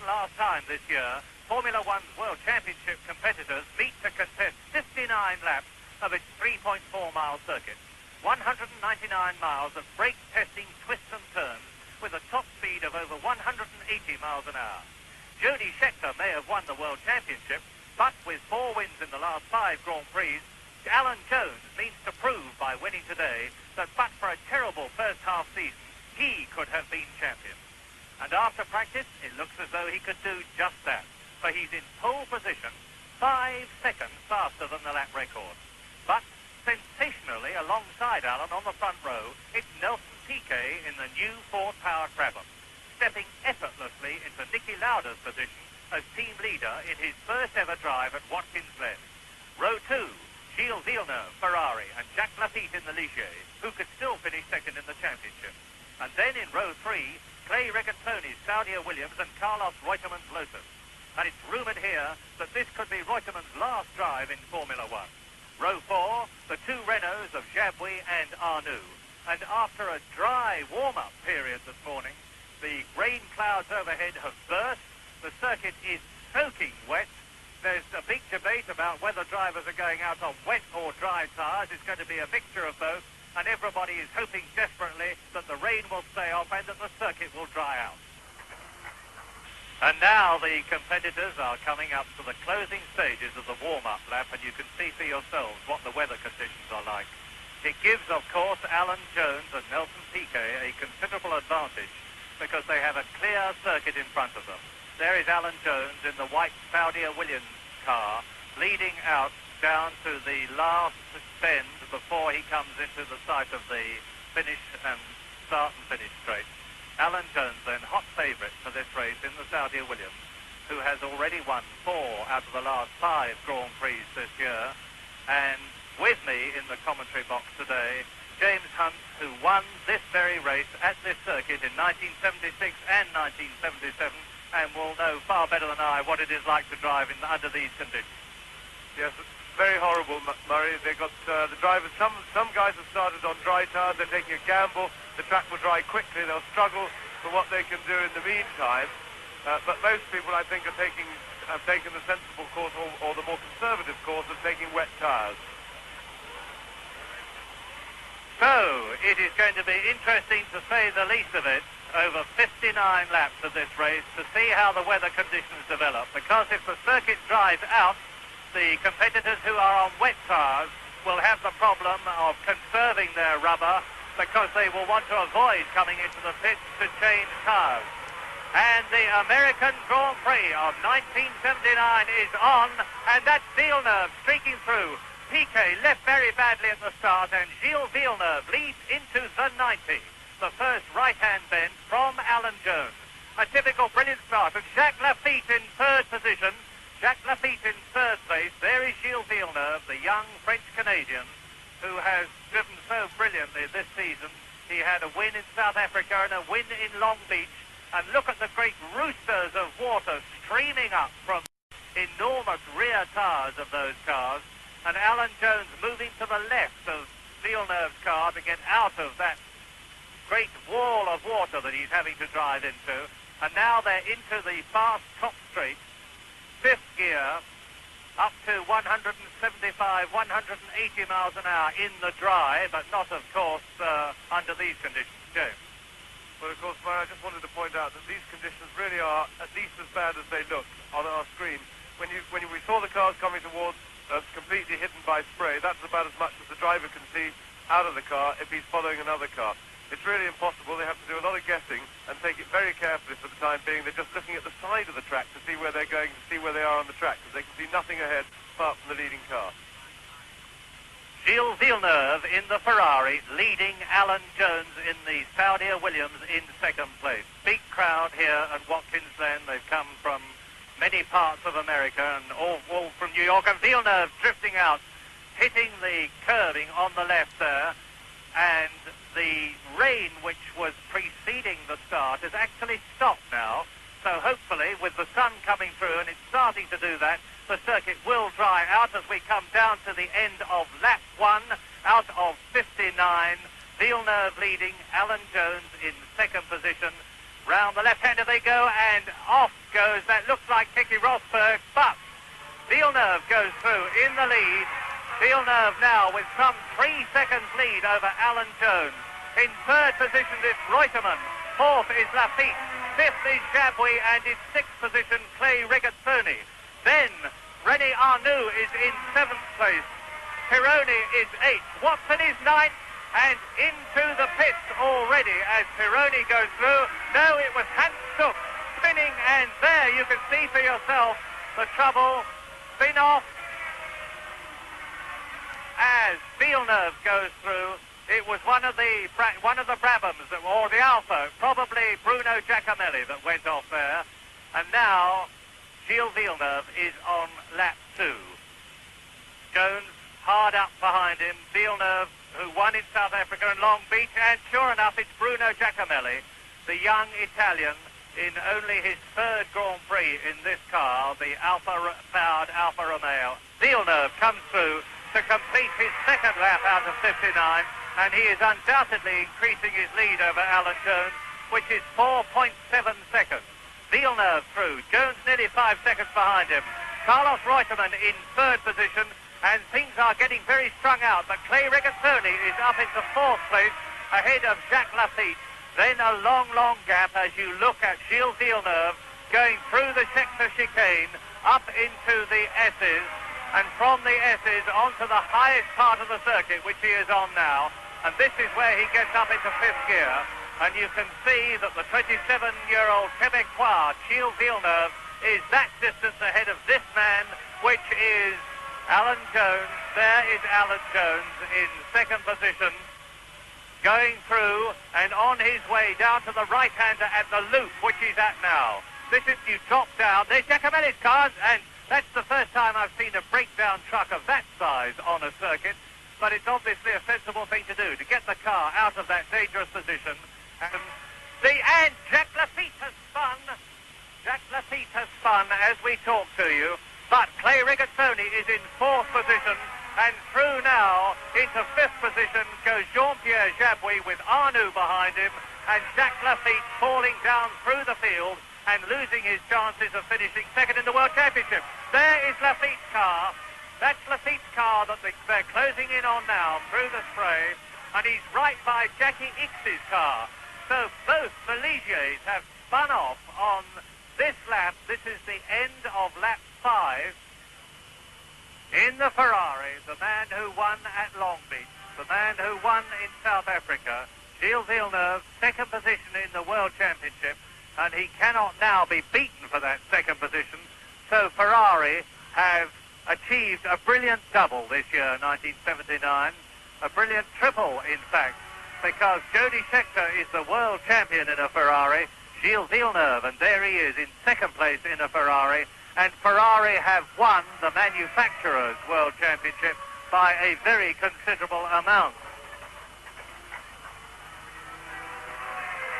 last time this year, Formula One's World Championship competitors meet to contest 59 laps of its 3.4-mile circuit. 199 miles of brake-testing twists and turns with a top speed of over 180 miles an hour. Jody Scheckter may have won the World Championship, but with 4 wins in the last 5 Grand Prix, Alan Jones means to prove by winning today that but for a terrible first half season, he could have been champion. And after practice, it looks as though he could do just that, for he's in pole position 5 seconds faster than the lap record. But sensationally, alongside Alan on the front row, it's Nelson Piquet in the new Ford-powered Brabham, stepping effortlessly into Niki Lauda's position as team leader in his first ever drive at Watkins Glen. Row 2, Gilles Villeneuve, Ferrari, and Jacques Laffite in the Ligier, who could still finish second in the championship. And then in row 3, Regazzoni's Saudi Williams and Carlos Reutemann's Lotus. And it's rumoured here that this could be Reutemann's last drive in Formula One. Row 4, the 2 Renaults of Jabouille and Arnoux. And after a dry warm-up period this morning, the rain clouds overhead have burst. The circuit is soaking wet. There's a big debate about whether drivers are going out on wet or dry tyres. It's going to be a mixture of both, and everybody is hoping desperately that the rain will stay off and that the circuit will dry out. And now the competitors are coming up to the closing stages of the warm-up lap, and you can see for yourselves what the weather conditions are like. It gives, of course, Alan Jones and Nelson Piquet a considerable advantage because they have a clear circuit in front of them. There is Alan Jones in the white Saudi Williams car, leading out down to the last bend before he comes into the sight of the finish and start and finish straight. Alan Jones, then, hot favourite for this race in the Saudi Williams, who has already won 4 out of the last 5 Grand Prix this year. And with me in the commentary box today, James Hunt, who won this very race at this circuit in 1976 and 1977, and will know far better than I what it is like to drive under these conditions. Yes, it's very horrible, Murray. They got the drivers. Some guys have started on dry tyres. They're taking a gamble. The track will dry quickly. They'll struggle for what they can do in the meantime. But most people, I think, have taken the sensible course or the more conservative course of taking wet tyres. So, it is going to be interesting, to say the least of it, over 59 laps of this race to see how the weather conditions develop. Because if the circuit dries out, the competitors who are on wet tyres will have the problem of conserving their rubber because they will want to avoid coming into the pits to change tyres. And the American Grand Prix of 1979 is on, and that's Villeneuve streaking through. Piquet left very badly at the start, and Gilles Villeneuve leads into the 90. The first right-hand bend from Alan Jones. A typical brilliant start, and Jacques Laffite in 3rd position. Jacques Laffite in 3rd place. There is Gilles Villeneuve, the young French-Canadian, who has driven so brilliantly this season. He had a win in South Africa and a win in Long Beach. And look at the great roosters of water streaming up from enormous rear tyres of those cars. And Alan Jones moving to the left of Villeneuve's car to get out of that great wall of water that he's having to drive into. And now they're into the fast top straight, 5th gear, up to 175, 180 miles an hour in the dry, but not, of course, under these conditions. James. Well, of course, Murray, I just wanted to point out that these conditions really are at least as bad as they look on our screen. When we saw the cars coming towards us completely hidden by spray, that's about as much as the driver can see out of the car if he's following another car. It's really impossible. They have to do a lot of guessing and take it very carefully for the time being. They're just looking at the side of the track to see where they're going, to see where they are on the track, because they can see nothing ahead apart from the leading car. Gilles Villeneuve in the Ferrari, leading Alan Jones in the Saudi Williams in 2nd place. Big crowd here at Watkins Glen. They've come from many parts of America and all from New York. And Villeneuve drifting out, hitting the curving on the left there. And the rain which was preceding the start has actually stopped now. So hopefully, with the sun coming through, and it's starting to do that, the circuit will dry out as we come down to the end of lap 1 out of 59. Villeneuve leading, Alan Jones in 2nd position. Round the left-hander they go, and off goes, that looks like Keke Rosberg, but Villeneuve goes through in the lead. Villeneuve now with some 3 seconds lead over Alan Jones. In third position is Reutemann. Fourth is Laffite. Fifth is Jabouille, and in sixth position, Regazzoni. Then René Arnoux is in seventh place. Pironi is eighth. Watson is ninth, and into the pits already as Pironi goes through. No, it was Hans Stuck spinning, and there you can see for yourself the trouble. Spin off as Villeneuve goes through. It was one of the Brabhams, or the Alpha, probably Bruno Giacomelli, that went off there. And now Gilles Villeneuve is on lap 2. Jones hard up behind him. Villeneuve, who won in South Africa and Long Beach, and sure enough, it's Bruno Giacomelli, the young Italian, in only his third Grand Prix in this car, the Alfa-powered Alfa Romeo. Villeneuve comes through to complete his second lap out of 59, and he is undoubtedly increasing his lead over Alan Jones, which is 4.7 seconds. Villeneuve through. Jones nearly 5 seconds behind him. Carlos Reutemann in third position, and things are getting very strung out, but Regazzoni is up into fourth place ahead of Jacques Laffite. Then a long, long gap as you look at Gilles Villeneuve going through the Scheckter chicane up into the S's, and from the S's onto the highest part of the circuit, which he is on now. And this is where he gets up into fifth gear. And you can see that the 27-year-old Quebecois, Gilles Villeneuve, is that distance ahead of this man, which is Alan Jones. There is Alan Jones in second position, going through and on his way down to the right-hander at the loop, which he's at now. This is, you drop down. There's Giacomelli's car, and that's the first time I've seen a breakdown truck of that size on a circuit. But it's obviously a sensible thing to do, to get the car out of that dangerous position. And Jacques Laffite has spun. Jacques Laffite has spun as we talk to you. But Regazzoni is in fourth position, and through now into fifth position goes Jean-Pierre Jabouille with Arnoux behind him, and Jacques Laffite falling down through the field and losing his chances of finishing second in the World Championship. There is Laffite's car. That's Laffite's car that they're closing in on now through the spray, and he's right by Jackie Ickx's car. So both the Ligiers have spun off on this lap. This is the end of lap 5. In the Ferrari, the man who won at Long Beach, the man who won in South Africa, Gilles Villeneuve, second position in the World Championship, and he cannot now be beaten for that second position. So Ferrari have achieved a brilliant double this year, 1979, a brilliant triple, in fact, because Jody Scheckter is the world champion in a Ferrari, Gilles Villeneuve, and there he is in second place in a Ferrari, and Ferrari have won the manufacturers' world championship by a very considerable amount.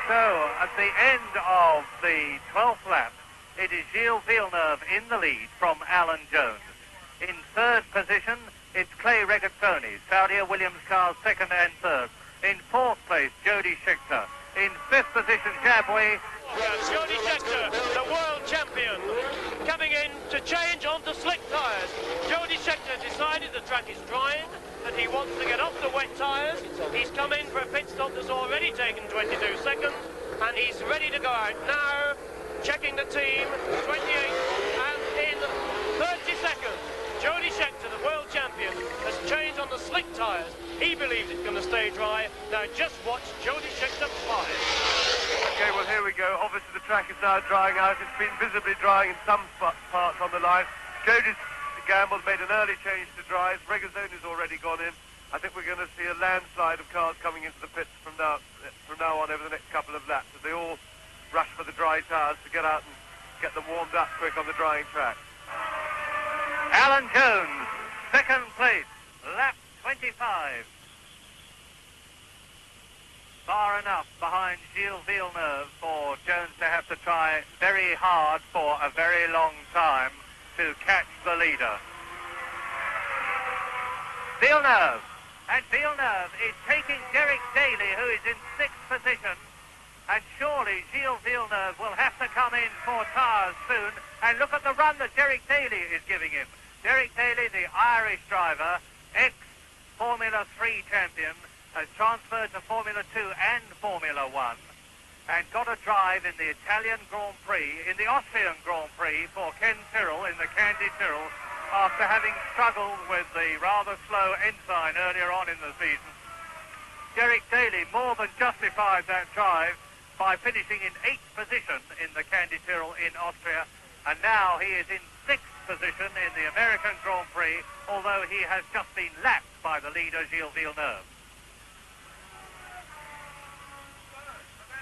So, at the end of the 12th lap, it is Gilles Villeneuve in the lead from Alan Jones. In third position, it's Regazzoni, Saudia Williams cars second and third. In fourth place, Jody Scheckter. In fifth position, Jabouille. Jody Scheckter, the world champion, coming in to change onto slick tyres. Jody Scheckter decided the track is drying and he wants to get off the wet tyres. He's come in for a pit stop that's already taken 22 seconds, and he's ready to go out now, checking the team, 28, and in 30 seconds, Jody Scheckter, the world champion, has changed on the slick tyres. He believes it's going to stay dry. Now just watch Jody Scheckter fly. Okay, well, here we go. Obviously, the track is now drying out. It's been visibly drying in some parts on the line. Jody's gambled, made an early change to dries. Regazzoni's already gone in. I think we're going to see a landslide of cars coming into the pits from now on over the next couple of laps, as they all rush for the dry tyres to get out and get them warmed up quick on the drying track. Alan Jones, second place, lap 25. Far enough behind Gilles Villeneuve for Jones to have to try very hard for a very long time to catch the leader. Villeneuve, and Villeneuve is taking Derek Daly, who is in sixth position, And surely Gilles Villeneuve will have to come in for tyres soon. And look at the run that Derek Daly is giving him. Derek Daly, the Irish driver, ex-Formula 3 champion, has transferred to Formula 2 and Formula 1 and got a drive in the Italian Grand Prix, in the Austrian Grand Prix for Ken Tyrrell in the Candy Tyrrell after having struggled with the rather slow Ensign earlier on in the season. Derek Daly more than justified that drive by finishing in 8th position in the Candy Tyrrell in Austria, and now he is in 6th position in the American Grand Prix, although he has just been lapped by the leader Gilles Villeneuve.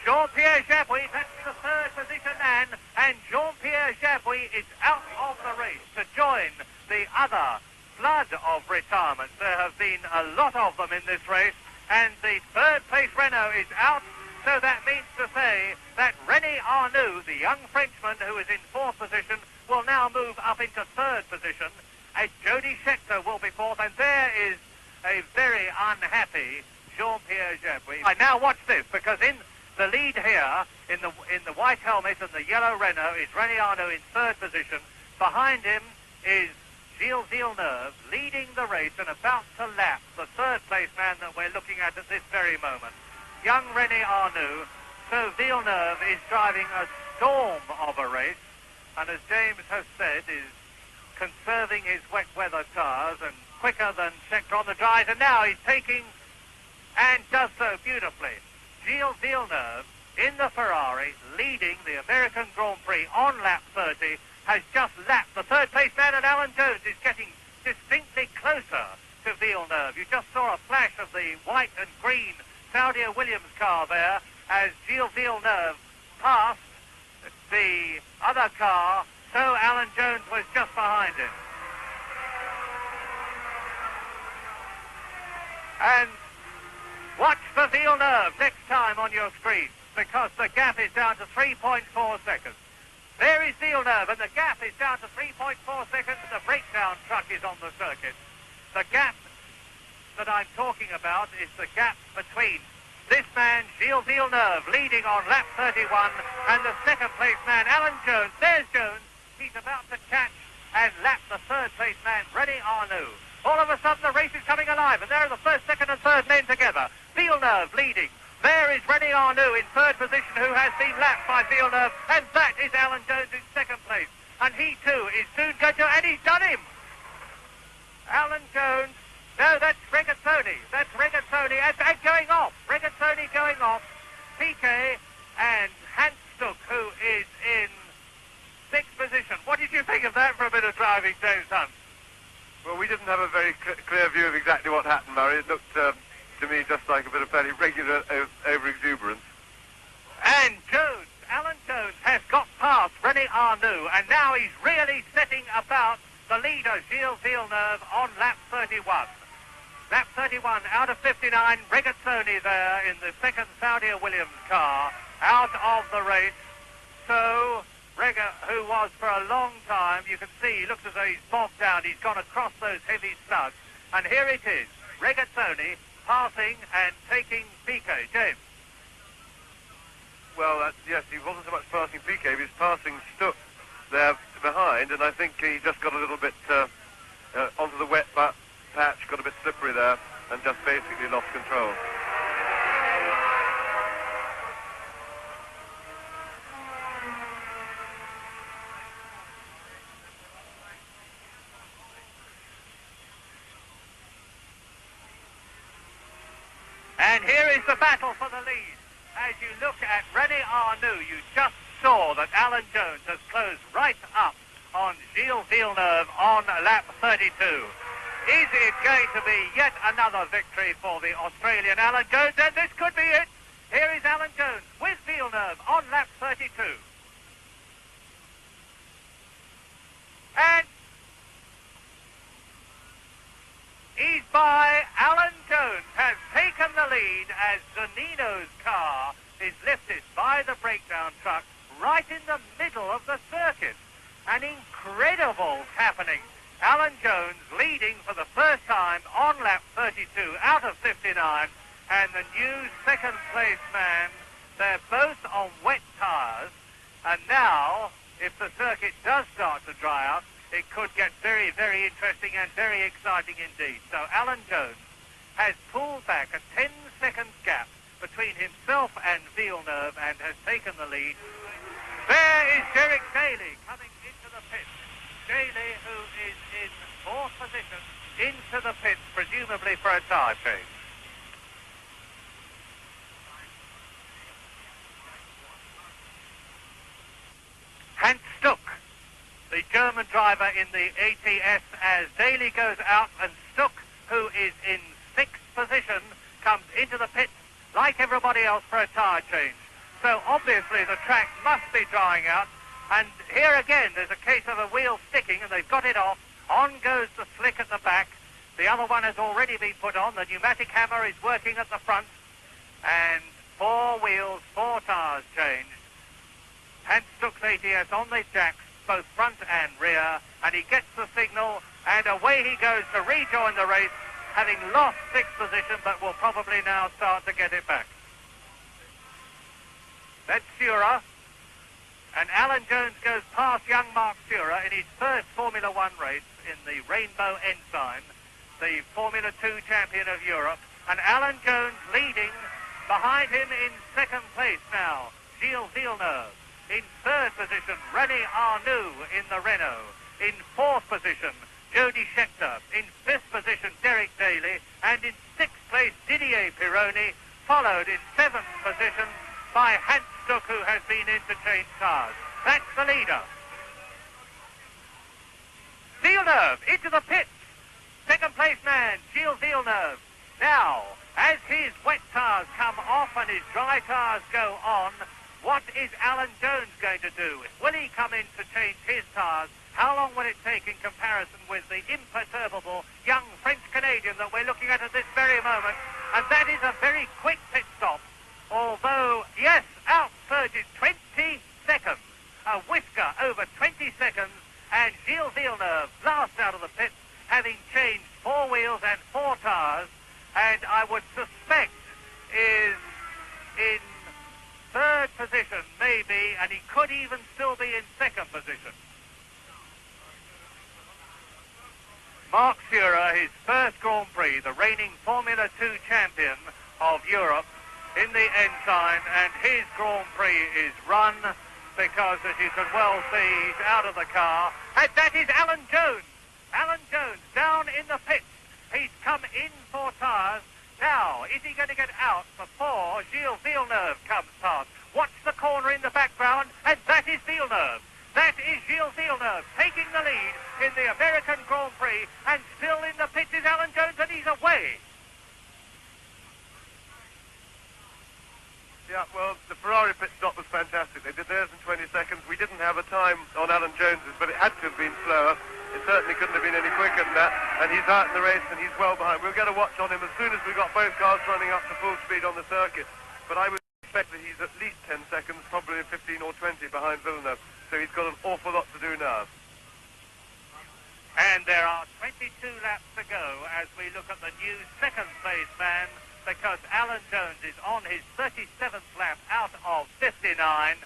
Jean-Pierre Jabouille, that's the 3rd position man, and Jean-Pierre Jabouille is out of the race to join the other flood of retirements. There have been a lot of them in this race, and the 3rd place Renault is out, so that means to say that René Arnoux, the young Frenchman who is in 4th position, will now move up into 3rd position, and Jody Scheckter will be 4th, and there is a very unhappy Jean-Pierre Jabouille. Right, now watch this, because in the lead here, in the white helmet and the yellow Renault, is René Arnoux in 3rd position. Behind him is Gilles Villeneuve leading the race and about to lap the 3rd place man that we're looking at this very moment. Young René Arnoux. So Villeneuve is driving a storm of a race, and as James has said, is conserving his wet weather tyres and quicker than Scheckter on the dries, and now he's taking, and does so beautifully. Gilles Villeneuve in the Ferrari, leading the American Grand Prix on lap 30, has just lapped the 3rd place man, and Alan Jones is getting distinctly closer to Villeneuve. You just saw a flash of the white and green Saudia Williams car there as Gilles Villeneuve passed the other car, so Alan Jones was just behind him. And watch for Villeneuve next time on your screen, because the gap is down to 3.4 seconds. There is Villeneuve, and the gap is down to 3.4 seconds. The breakdown truck is on the circuit. The gap that I'm talking about is the gap between this man, Gilles Villeneuve, leading on lap 31, and the 2nd place man, Alan Jones. There's Jones. He's about to catch and lap the 3rd place man, René Arnoux. All of a sudden, the race is coming alive, and there are the 1st, 2nd, and 3rd men together. Villeneuve leading. There is René Arnoux in 3rd position, who has been lapped by Villeneuve, and that is Alan Jones in 2nd place. And he, too, is soon going to, and he's done him! Alan Jones, no, that's Regazzoni. That's Regazzoni, and going off. Regazzoni going off. Piquet and Hanstock, who is in 6th position. What did you think of that for a bit of driving, James Hunt? Well, we didn't have a very clear view of exactly what happened, Murray. It looked to me just like a bit of fairly regular over-exuberance. And Jones, Alan Jones, has got past René Arnoux, and now he's really setting about the leader, Gilles Villeneuve, on lap 31. Lap 31 out of 59, Regazzoni there in the 2nd Saudia Williams car, out of the race. So Rega, who was for a long time, you can see, he looks as though he's bogged down. He's gone across those heavy slugs. And here it is, Regazzoni passing and taking Piquet. James? Well, yes, he wasn't so much passing Piquet, he was passing Stuck there behind, and I think he just got a little bit onto the wet patch, got a bit slippery there, and just basically lost control. And here is the battle for the lead. As you look at René Arnoux, you just saw that Alan Jones has closed right up on Gilles Villeneuve on lap 32. Is it going to be yet another victory for the Australian Alan Jones? And this could be it. Here is Alan Jones with Villeneuve on lap 32. And he's by. Alan Jones has taken the lead as Zanino's car is lifted by the breakdown truck right in the middle of the circuit. An incredible happening. Alan Jones leading for the first time on lap 32 out of 59, and the new 2nd place man. They're both the circuit does start to dry out, it could get very, very interesting and very exciting indeed. So Alan Jones has pulled back a 10-second gap between himself and Villeneuve and has taken the lead. There is Derek Daly coming into the pit. Daly, who is in fourth position, into the pit, presumably for a tyre change. Hans Stuck, the German driver in the ATS, as Daly goes out, and Stuck, who is in sixth position, comes into the pit like everybody else for a tyre change. So obviously the track must be drying out, and here again there's a case of a wheel sticking, and they've got it off. On goes the slick at the back. The other one has already been put on. The pneumatic hammer is working at the front, and 4 wheels, 4 tyres changed. Hans Stuck's ATS on the jacks, both front and rear, and he gets the signal, and away he goes to rejoin the race, having lost 6th position, but will probably now start to get it back. That's Sura, and Alan Jones goes past young Mark Sura in his first Formula One race in the Rainbow Ensign, the Formula 2 champion of Europe, and Alan Jones leading. Behind him in second place now, Gilles Villeneuve. In third position, René Arnoux in the Renault. In fourth position, Jody Scheckter. In fifth position, Derek Daly. And in sixth place, Didier Pironi, followed in seventh position by Hans Stuck, who has been in to change cars. That's the leader. Villeneuve into the pits. Second place man, Gilles Villeneuve. Now, as his wet tires come off and his dry tires go on, what is Alan Jones going to do? Will he come in to change his tires? How long will it take in comparison with the imperturbable young French-Canadian that we're looking at this very moment? And that is a very quick pit stop. Although, yes, out surges 20 seconds. A whisker over 20 seconds. And Gilles Villeneuve, last out of the pit, having changed 4 wheels and 4 tires. And I would suspect is in third position, maybe, and he could even still be in second position. Mark Sura, his first Grand Prix, the reigning Formula 2 champion of Europe in the Ensign, and his Grand Prix is run because, as you can well see, he's out of the car. And that is Alan Jones. Alan Jones down in the pits. He's come in for tyres. Now, is he going to get out before Gilles Villeneuve comes past? Watch the corner in the background, and that is Villeneuve. That is Gilles Villeneuve taking the lead in the American Grand Prix, and still in the pits is Alan Jones, and he's away. Yeah, well, the Ferrari pit stop was fantastic. They did theirs in 20 seconds. We didn't have a time on Alan Jones's, but it had to have been slower. It certainly couldn't have been any quicker than that. And he's out in the race, and he's well behind. We'll get a watch on him as soon as we got both cars running up to full speed on the circuit. But I would expect that he's at least 10 seconds, probably 15 or 20 behind Villeneuve. So he's got an awful lot to do now. And there are 22 laps to go as we look at the new second place man, because Alan Jones is on his 37th lap out of 59.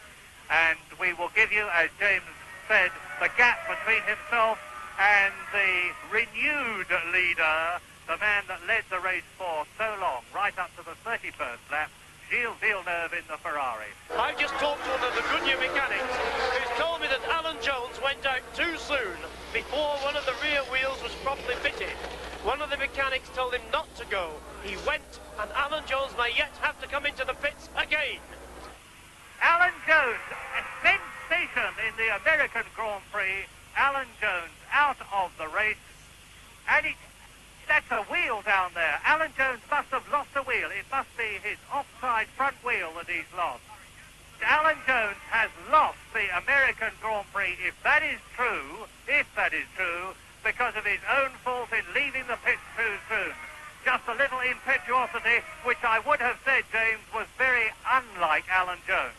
And we will give you, as James said, the gap between himself and the renewed leader, the man that led the race for so long, right up to the 31st lap, Gilles Villeneuve in the Ferrari. I just talked to one of the Goodyear mechanics who's told me that Alan Jones went out too soon before one of the rear wheels was properly fitted. One of the mechanics told him not to go. He went, and Alan Jones may yet have to come into the pits again. Alan Jones, a sensation in the American Grand Prix. Alan Jones out of the race, and that's a wheel down there. Alan Jones must have lost a wheel. It must be his offside front wheel that he's lost. Alan Jones has lost the American Grand Prix, if that is true, because of his own fault in leaving the pits too soon. Just a little impetuosity, which I would have said, James, was very unlike Alan Jones.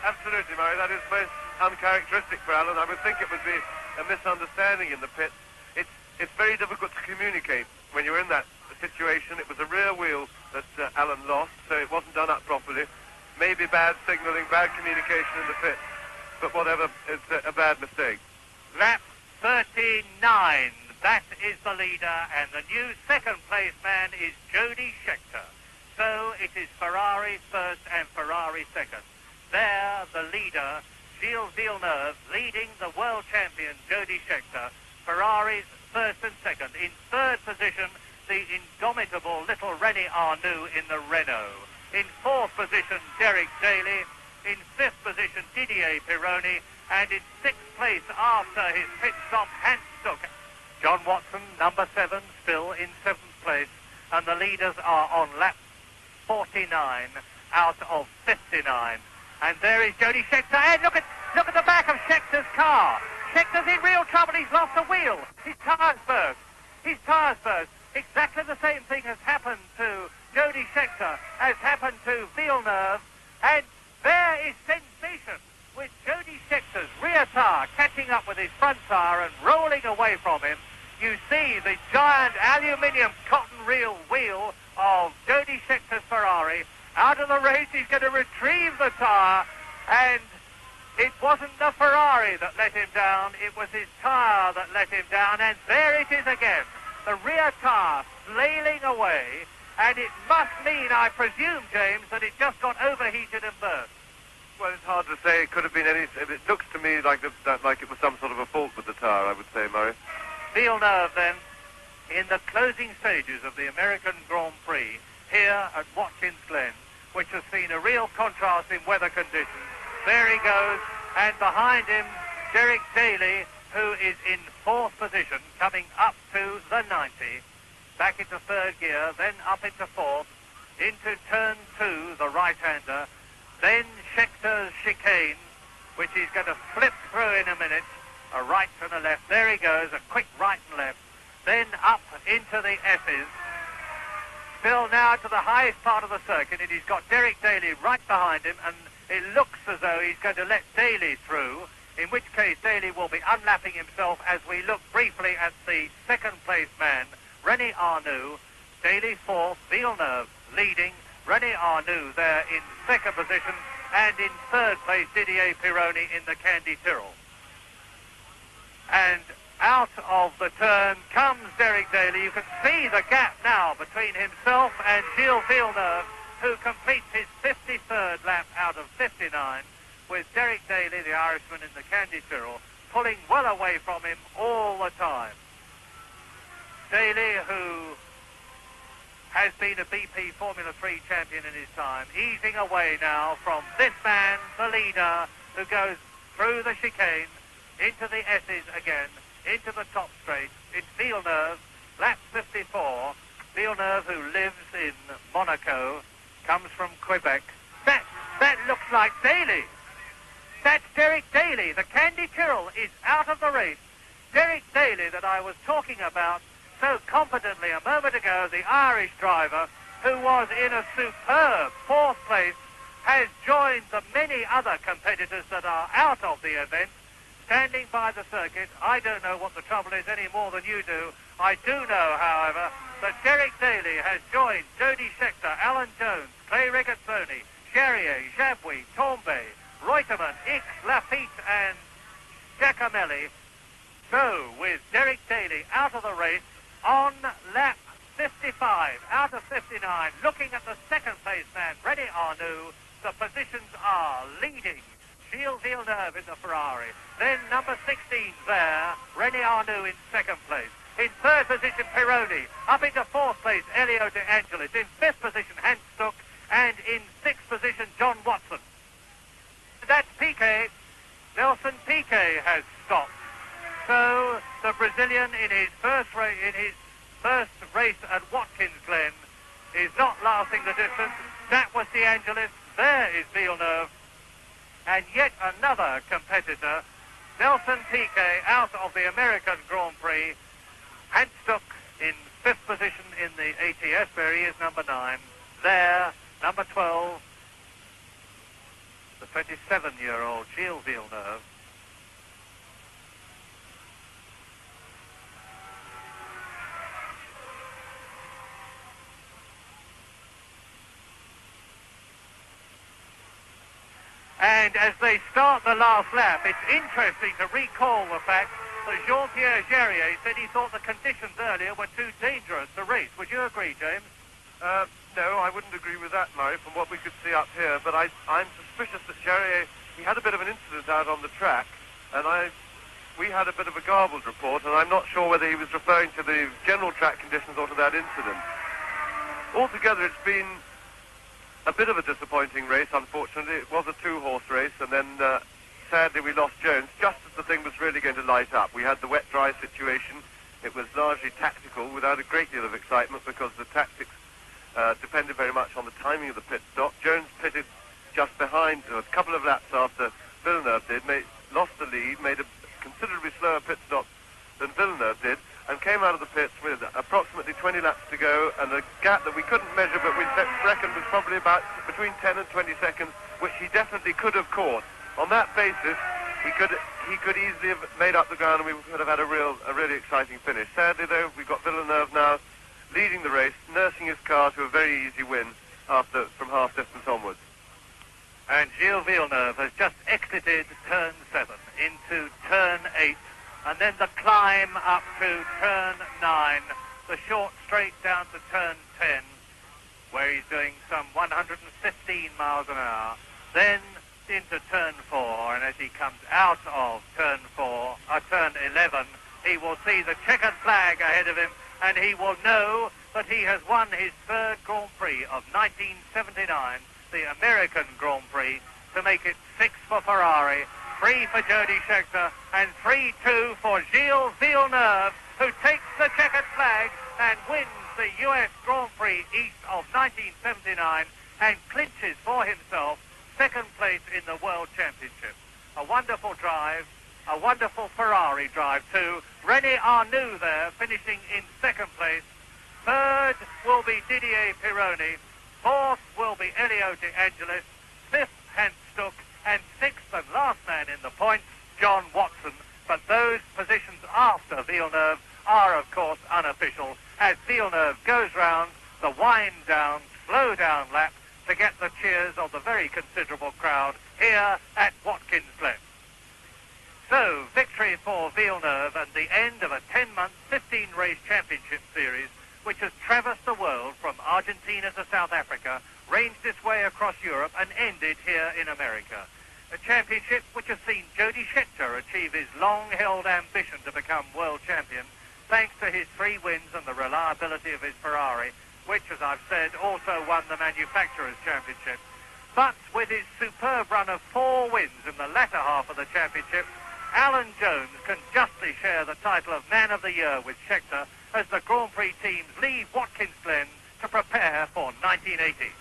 Absolutely, Murray. That is most uncharacteristic for Alan. I would think it would be a misunderstanding in the pits. It's very difficult to communicate when you're in that situation. It was a rear wheel that Alan lost, so it wasn't done up properly. Maybe bad signalling, bad communication in the pits. but whatever, it's a bad mistake. Lap 39. That is the leader, and the new second-place man is Jody Scheckter. So it is Ferrari first and Ferrari second. There, the leader, Gilles Villeneuve, leading the world champion, Jody Scheckter. Ferrari's first and second. In third position, the indomitable little René Arnoux in the Renault. In fourth position, Derek Daly. In fifth position, Didier Pironi. And in sixth place, after his pit stop, Hans Stuck. John Watson, number 7, still in 7th place. And the leaders are on lap 49 out of 59. And there is Jody Scheckter. And look at the back of Scheckter's car. Scheckter's in real trouble. He's lost a wheel. His tyres burst. Exactly the same thing has happened to Jody Scheckter as happened to Villeneuve. And there is sensation with Jody Scheckter's rear tyre catching up with his front tyre and rolling away from him. You see the giant aluminium cotton reel wheel of Jody Scheckter's Ferrari out of the race. He's going to retrieve the tyre, and it wasn't the Ferrari that let him down, it was his tyre that let him down, and there it is again. The rear tyre flailing away, and it must mean, I presume, James, that it just got overheated and burst. Well, it's hard to say. It could have been any... It looks to me like it was some sort of a fault with the tyre, I would say, Murray. Villeneuve, then, in the closing stages of the American Grand Prix, here at Watkins Glen, which has seen a real contrast in weather conditions. There he goes, and behind him, Derek Daly, who is in fourth position, coming up to the 90, back into third gear, then up into fourth, into turn 2, the right-hander, then Scheckter's chicane, which he's going to flip through in a minute, a right and a left. There he goes, a quick right and left. Then up into the S's. Still now to the highest part of the circuit, and he's got Derek Daly right behind him, and it looks as though he's going to let Daly through, in which case Daly will be unlapping himself as we look briefly at the second-place man, René Arnoux. Daly fourth, Villeneuve leading, René Arnoux there in second position, and in third place, Didier Pironi in the Candy Tyrrell. And out of the turn comes Derek Daly. You can see the gap now between himself and Gilles Villeneuve, who completes his 53rd lap out of 59, with Derek Daly, the Irishman in the Candy Tyrrell, pulling well away from him all the time. Daly, who has been a BP Formula 3 champion in his time, easing away now from this man, the leader, who goes through the chicane, into the S's again, into the top straight. It's Villeneuve, lap 54. Villeneuve, who lives in Monaco, comes from Quebec. That looks like Daly. That's Derek Daly. The Candy Tyrrell is out of the race. Derek Daly, that I was talking about so confidently a moment ago, the Irish driver, who was in a superb fourth place, has joined the many other competitors that are out of the event, standing by the circuit. I don't know what the trouble is any more than you do. I do know, however, that Derek Daly has joined Jody Scheckter, Alan Jones, Clay Regazzoni, Charrier, Jabouille, Tombe, Reutemann, X, Laffite and Giacomelli. So, with Derek Daly out of the race on lap 55, out of 59, looking at the second place man, René Arnoux, the positions are leading Gilles Villeneuve in the Ferrari. Then number 16 there, René Arnoux in second place. In third position, Pironi. Up into fourth place, Elio De Angelis. In fifth position, Hans Stuck. And in sixth position, John Watson. That's Piquet. Nelson Piquet has stopped. So the Brazilian in his first race at Watkins Glen is not lasting the distance. That was De Angelis. There is Villeneuve. And yet another competitor, Nelson Piquet, out of the American Grand Prix. Hans Stuck in fifth position in the ATS, where he is number 9. There, number 12, the 27-year-old Gilles Villeneuve. And as they start the last lap, it's interesting to recall the fact that Jean-Pierre Jarier said he thought the conditions earlier were too dangerous to race. Would you agree, James? No, I wouldn't agree with that, Murray, from what we could see up here. But I'm suspicious that Jarier, he had a bit of an incident out on the track, and we had a bit of a garbled report, and I'm not sure whether he was referring to the general track conditions or to that incident. Altogether, it's been a bit of a disappointing race, unfortunately. It was a two-horse race, and then sadly we lost Jones just as the thing was really going to light up. We had the wet-dry situation. It was largely tactical without a great deal of excitement because the tactics depended very much on the timing of the pit stop. Jones pitted just behind, a couple of laps after Villeneuve did, lost the lead, made a considerably slower pit stop than Villeneuve did, and came out of the pits with approximately 20 laps to go, and a gap that we couldn't measure, but we reckoned was probably about between 10 and 20 seconds, which he definitely could have caught. On that basis, he could easily have made up the ground, and we could have had a really exciting finish. Sadly, though, we've got Villeneuve now leading the race, nursing his car to a very easy win from half distance onwards. And Gilles Villeneuve has just exited turn 7 into turn 8, and then the climb up to turn 9, the short straight down to turn 10, where he's doing some 115 miles an hour, then into turn 4, and as he comes out of turn 11, he will see the checkered flag ahead of him, and he will know that he has won his third Grand Prix of 1979, the American Grand Prix, to make it 6 for Ferrari, 3 for Jody Scheckter, and 3-2 for Gilles Villeneuve, who takes the checkered flag and wins the US Grand Prix East of 1979 and clinches for himself second place in the World Championship. A wonderful drive, a wonderful Ferrari drive too. René Arnoux there finishing in second place. Third will be Didier Pironi. Fourth will be Elio De Angelis. Fifth, Hans Stuck. And sixth and last man in the points, John Watson. But those positions after Villeneuve are, of course, unofficial, as Villeneuve goes round the wind-down, slow-down lap to get the cheers of the very considerable crowd here at Watkins Glen. So, victory for Villeneuve and the end of a 10-month, 15-race championship series, which has traversed the world from Argentina to South Africa, ranged its way across Europe and ended here in America. A championship which has seen Jody Scheckter achieve his long-held ambition to become world champion, thanks to his 3 wins and the reliability of his Ferrari, which, as I've said, also won the Manufacturers' Championship. But with his superb run of 4 wins in the latter half of the championship, Alan Jones can justly share the title of Man of the Year with Scheckter as the Grand Prix teams leave Watkins Glen to prepare for 1980.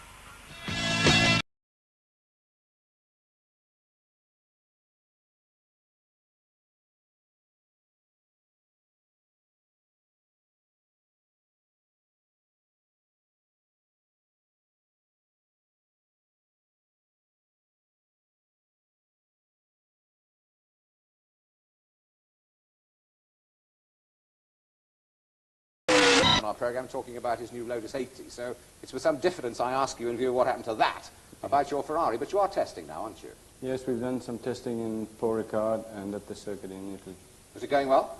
Our programme talking about his new Lotus 80, so it's with some diffidence I ask you in view of what happened to that about your Ferrari, but you are testing now, aren't you? Yes, we've done some testing in Paul Ricard and at the circuit in Italy. Was it going well?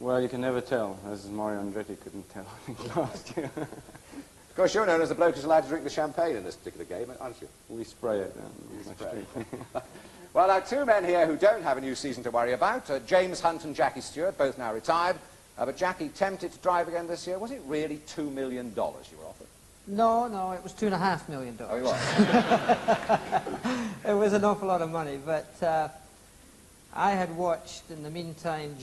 Well, you can never tell, as Mario Andretti couldn't tell, I think, last year. Of course, you're known as the bloke who's allowed to drink the champagne in this particular game, aren't you? We spray it. Well, now, 2 men here who don't have a new season to worry about, James Hunt and Jackie Stewart, both now retired. But Jackie, tempted to drive again this year. Was it really $2 million you were offered? No, it was $2.5 million. Oh, it was? It was an awful lot of money, but I had watched, in the meantime,